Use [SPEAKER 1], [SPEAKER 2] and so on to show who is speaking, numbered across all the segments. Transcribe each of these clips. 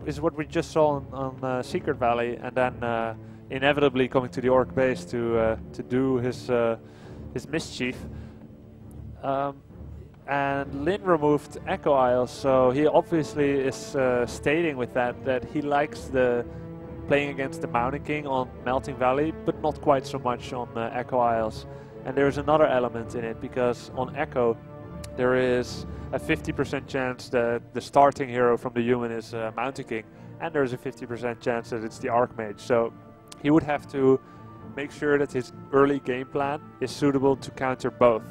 [SPEAKER 1] is what we just saw on Secret Valley, and then inevitably coming to the Orc base to do his mischief. And Lin removed Echo Isle, so he obviously is stating with that he likes the playing against the Mountain King on Melting Valley, but not quite so much on Echo Isles. And there's another element in it, because on Echo there is a 50% chance that the starting hero from the human is Mountain King, and there's a 50% chance that it's the Archmage. So he would have to make sure that his early game plan is suitable to counter both.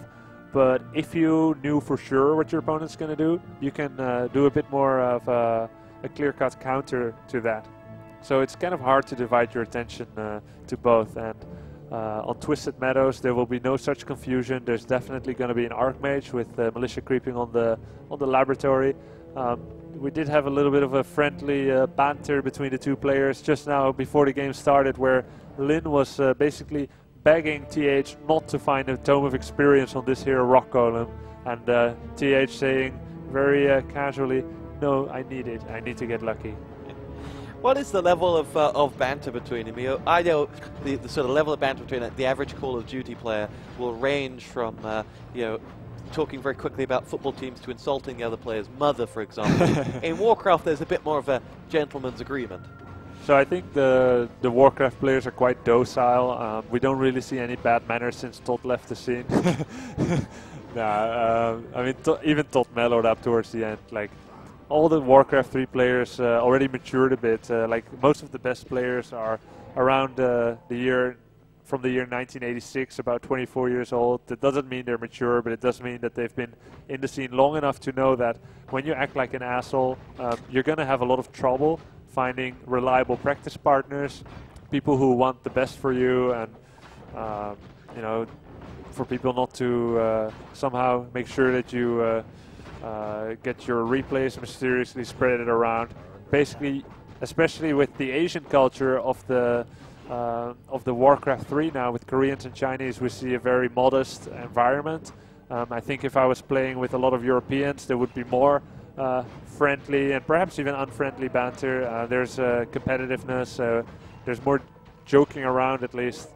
[SPEAKER 1] But if you knew for sure what your opponent's going to do, you can do a bit more of a clear-cut counter to that. So it's kind of hard to divide your attention to both. And on Twisted Meadows, there will be no such confusion. There's definitely going to be an Archmage with Militia creeping on the laboratory. We did have a little bit of a friendly banter between the two players just now before the game started, where Lin was basically begging TH not to find a Tome of Experience on this here Rock Golem, and TH saying very casually, "No, I need it. I need to get lucky."
[SPEAKER 2] What is the level of banter between them? I know the sort of level of banter between the average Call of Duty player will range from talking very quickly about football teams to insulting the other player's mother, for example. In Warcraft, there's a bit more of a gentleman's agreement.
[SPEAKER 1] So I think the Warcraft players are quite docile. We don't really see any bad manners since Todd left the scene. I mean, even Todd mellowed up towards the end. Like, all the Warcraft 3 players already matured a bit. Like, most of the best players are around from the year 1986, about 24 years old. That doesn't mean they're mature, but it does mean that they've been in the scene long enough to know that when you act like an asshole, you're going to have a lot of trouble finding reliable practice partners, people who want the best for you, and you know, for people not to somehow make sure that you get your replays mysteriously spread it around. Basically, especially with the Asian culture of the Warcraft 3 now, with Koreans and Chinese, we see a very modest environment. I think if I was playing with a lot of Europeans, there would be more friendly and perhaps even unfriendly banter. There's competitiveness, there's more joking around at least.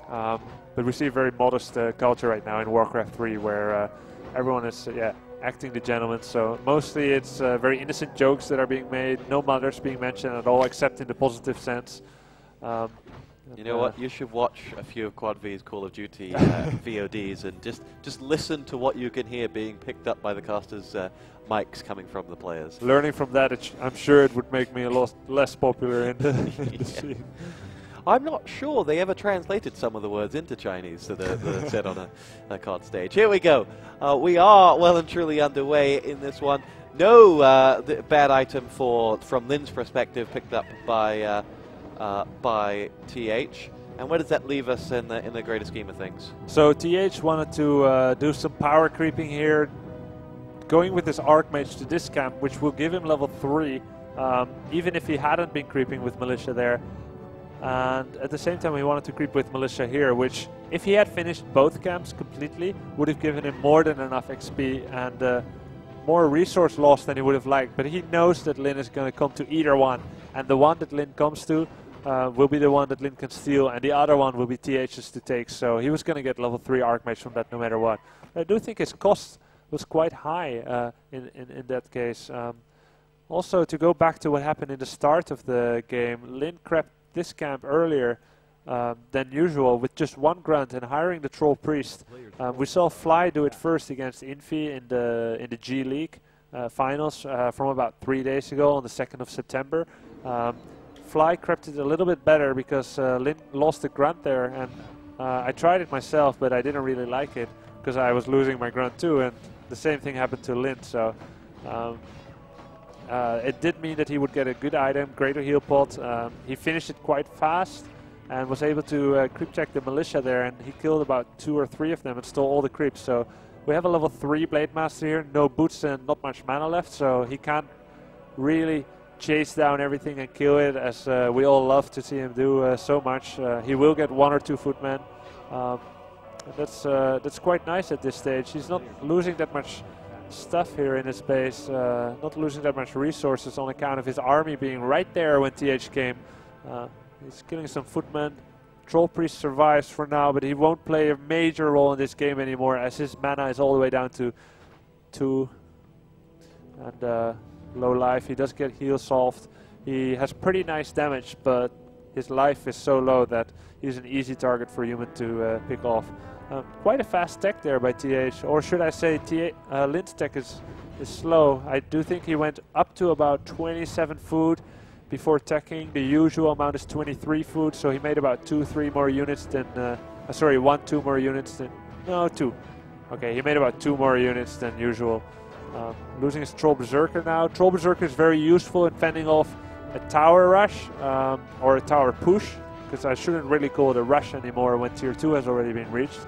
[SPEAKER 1] But we see a very modest culture right now in Warcraft 3, where everyone is acting the gentleman. So mostly it's very innocent jokes that are being made, no mothers being mentioned at all, except in the positive sense.
[SPEAKER 2] You know what? You should watch a few of Quad V's Call of Duty VODs and just listen to what you can hear being picked up by the casters' mics coming from the players.
[SPEAKER 1] Learning from that, I'm sure it would make me a lot less popular in the scene.
[SPEAKER 2] I'm not sure they ever translated some of the words into Chinese that are said on a COD stage. Here we go. We are well and truly underway in this one. No bad item from Lin's perspective picked up by TH. And where does that leave us in the greater scheme of things?
[SPEAKER 1] So TH wanted to do some power creeping here, going with his Archmage to this camp, which will give him level 3, even if he hadn't been creeping with Militia there. And at the same time he wanted to creep with Militia here, which, if he had finished both camps completely, would have given him more than enough XP and more resource loss than he would have liked. But he knows that Lin is going to come to either one, and the one that Lin comes to will be the one that Lin can steal, and the other one will be TH's to take. So he was going to get level 3 Archmage from that no matter what. I do think his cost was quite high in that case. Also, to go back to what happened in the start of the game, Lin crept this camp earlier than usual with just one grunt and hiring the Troll Priest. We saw Fly do it first against Infi in the G League finals from about 3 days ago on the 2nd of September. Fly crept it a little bit better because Lin lost the grunt there, and I tried it myself, but I didn't really like it because I was losing my grunt too, and the same thing happened to Lin. So it did mean that he would get a good item, greater heal pot. He finished it quite fast and was able to creep check the Militia there, and he killed about 2 or 3 of them and stole all the creeps. So we have a level 3 Blade Master here, no boots and not much mana left, so he can't really chase down everything and kill it, as we all love to see him do so much. He will get 1 or 2 footmen. That's quite nice at this stage. He's not losing that much stuff here in his base, not losing that much resources on account of his army being right there when TH came. He's killing some footmen. Troll Priest survives for now, but he won't play a major role in this game anymore as his mana is all the way down to 2. And low life. He does get heal solved. He has pretty nice damage, but his life is so low that he's an easy target for human to pick off. Quite a fast tech there by TH, or should I say Lin's tech is slow. I do think he went up to about 27 food before teching. The usual amount is 23 food, so he made about 2-3 more units than, sorry, 1-2 more units than, no, 2. Okay, he made about 2 more units than usual. Losing his Troll Berserker now. Troll Berserker is very useful in fending off a tower rush or a tower push, because I shouldn't really call it a rush anymore when tier 2 has already been reached.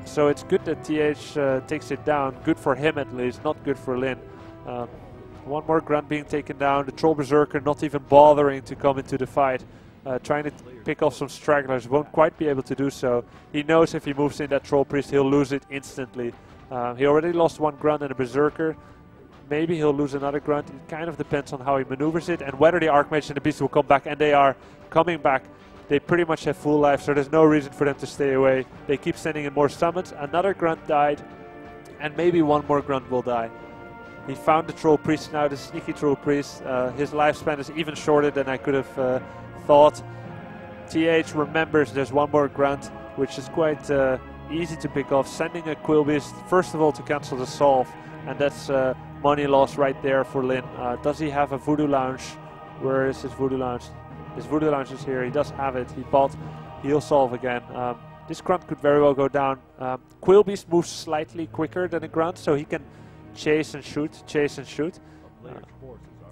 [SPEAKER 1] So it's good that TH takes it down. Good for him at least, not good for Lin. One more grunt being taken down. The Troll Berserker not even bothering to come into the fight. Trying to pick off some stragglers, won't quite be able to do so. He knows if he moves in that Troll Priest, he'll lose it instantly. He already lost 1 grunt and a Berserker. Maybe he'll lose another grunt. It kind of depends on how he maneuvers it and whether the Archmage and the Beast will come back, and they are coming back. They pretty much have full life, so there's no reason for them to stay away. They keep sending in more summons. Another grunt died, and maybe 1 more grunt will die. He found the Troll Priest now, the sneaky Troll Priest. His lifespan is even shorter than I could have thought. TH remembers there's 1 more grunt, which is quite easy to pick off. Sending a Quill Beast, first of all, to cancel the solve, and that's money loss right there for Lin. Does he have a Voodoo Lounge? Where is his Voodoo Lounge? His Voodoo Lounge is here. He does have it. He bought heal solve again. This grunt could very well go down. Quill Beast moves slightly quicker than a grunt, so he can chase and shoot, chase and shoot.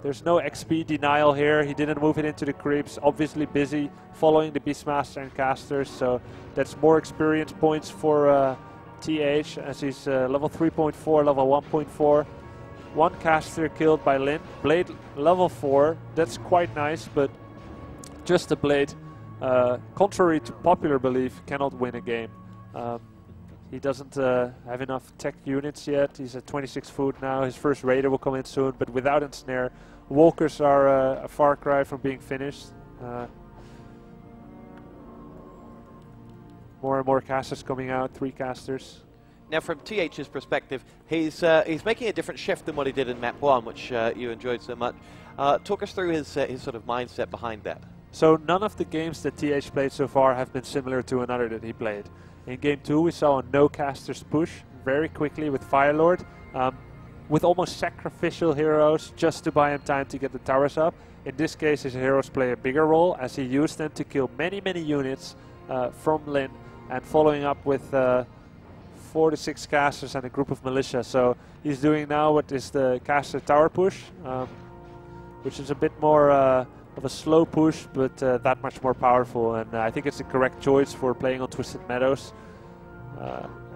[SPEAKER 1] There's no XP denial here. He didn't move it into the creeps. Obviously busy following the Beastmaster and casters, so that's more experience points for TH as he's level 3.4, level 1.4. 1 caster killed by Lin. Blade level 4. That's quite nice, but just a blade, contrary to popular belief, cannot win a game. He doesn't have enough tech units yet. He's at 26 food now. His first raider will come in soon, but without ensnare. Walkers are a far cry from being finished. More and more casters coming out, 3 casters.
[SPEAKER 2] Now, from TH's perspective, he's making a different shift than what he did in map 1, which you enjoyed so much. Talk us through his sort of mindset behind that.
[SPEAKER 1] So none of the games that TH played so far have been similar to another that he played. In game 2 we saw a no casters push very quickly with Firelord, with almost sacrificial heroes just to buy him time to get the towers up. In this case his heroes play a bigger role as he used them to kill many units from Lin, and following up with 4 to 6 casters and a group of militia. So he's doing now what is the caster tower push, which is a bit more of a slow push, but that much more powerful, and I think it's the correct choice for playing on Twisted Meadows,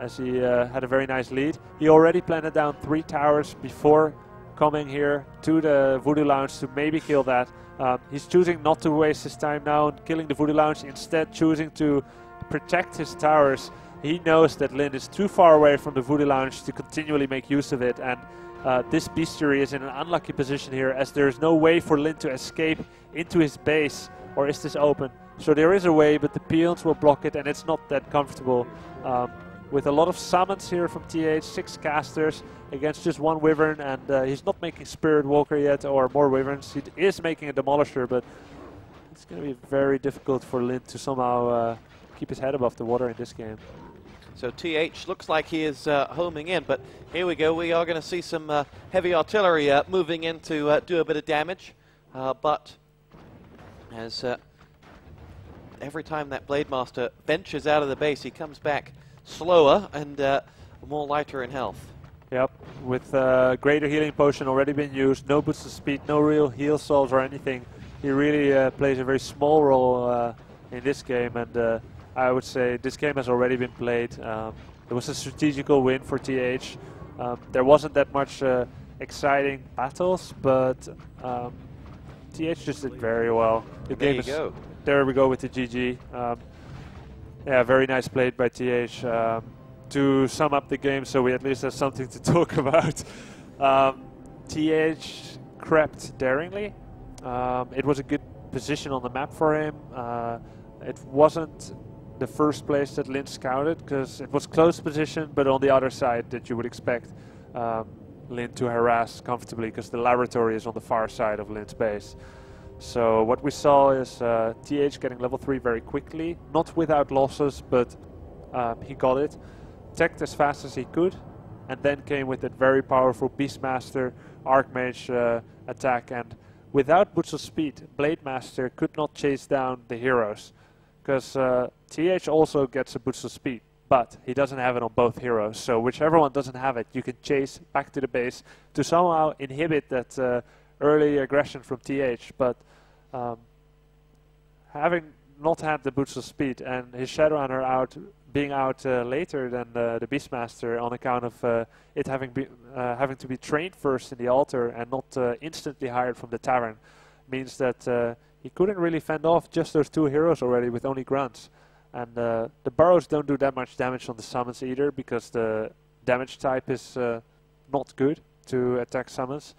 [SPEAKER 1] as he had a very nice lead. He already planted down 3 towers before coming here to the Voodoo Lounge to maybe kill that. He's choosing not to waste his time now on killing the Voodoo Lounge, instead choosing to protect his towers. He knows that Lin is too far away from the Voodoo Lounge to continually make use of it, and this bestiary is in an unlucky position here as there is no way for Lin to escape into his base, or is this open? So there is a way, but the peons will block it and it's not that comfortable. With a lot of summons here from TH, 6 casters against just 1 Wyvern, and he's not making Spirit Walker yet or more Wyverns. He is making a Demolisher, but it's going to be very difficult for Lin to somehow keep his head above the water in this game.
[SPEAKER 2] So TH looks like he is homing in, but here we go. We are going to see some heavy artillery moving in to do a bit of damage. But as every time that Blade Master ventures out of the base, he comes back slower and more lighter in health.
[SPEAKER 1] Yep, with greater healing potion already been used, no boost of speed, no real heal solves or anything. He really plays a very small role in this game, and I would say this game has already been played. It was a strategical win for TH. There wasn't that much exciting battles, but TH just did very well. The game is, there we go with the GG. Yeah, very nice played by TH. to sum up the game, so we at least have something to talk about. TH crept daringly. It was a good position on the map for him. It wasn't the first place that Lin scouted, because it was close position, but on the other side that you would expect Lin to harass comfortably, because the laboratory is on the far side of Lin's base. So what we saw is TH getting level 3 very quickly, not without losses, but he got it, teched as fast as he could, and then came with that very powerful Beastmaster Archmage attack. And without boots of speed, Blademaster could not chase down the heroes, because TH also gets a boost of speed, but he doesn't have it on both heroes. So whichever one doesn't have it, you can chase back to the base to somehow inhibit that early aggression from TH. But having not had the boots of speed and his Shadowrunner being out later than the Beastmaster on account of it having to be trained first in the altar and not instantly hired from the tavern, means that he couldn't really fend off just those 2 heroes already with only grunts. And the burrows don't do that much damage on the summons either, because the damage type is not good to attack summons.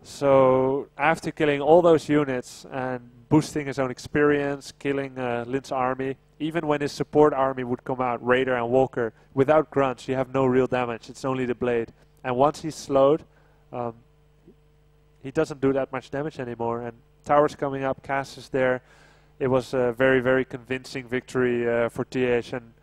[SPEAKER 1] So after killing all those units and boosting his own experience, killing Lin's army, even when his support army would come out, Raider and Walker, without grunts you have no real damage, it's only the blade. And once he's slowed, he doesn't do that much damage anymore. And towers coming up, cast is there. It was a very, very convincing victory for TH. And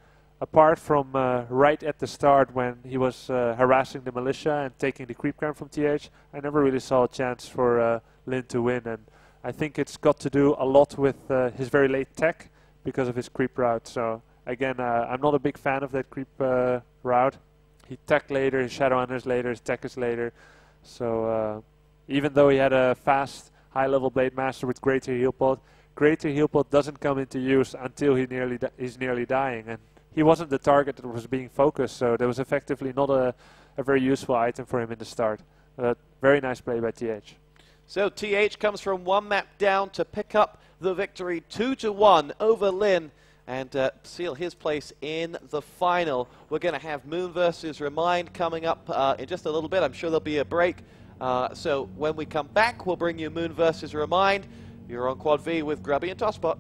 [SPEAKER 1] apart from right at the start when he was harassing the militia and taking the creep crown from TH, I never really saw a chance for Lin to win. And I think it's got to do a lot with his very late tech because of his creep route. So again, I'm not a big fan of that creep route. He tech later, his Shadowrunners later, his tech is later. So even though he had a fast, high-level Blade Master with Greater Heal Pod, Greater Heal Pod doesn't come into use until he's nearly dying. And he wasn't the target that was being focused, so there was effectively not a very useful item for him in the start. Very nice play by TH.
[SPEAKER 2] So TH comes from 1 map down to pick up the victory 2-1 over Lin and seal his place in the final. We're going to have Moon versus Remind coming up in just a little bit. I'm sure there'll be a break. So when we come back, we'll bring you Moon versus Remind. You're on Quad V with Grubby and Tosspot.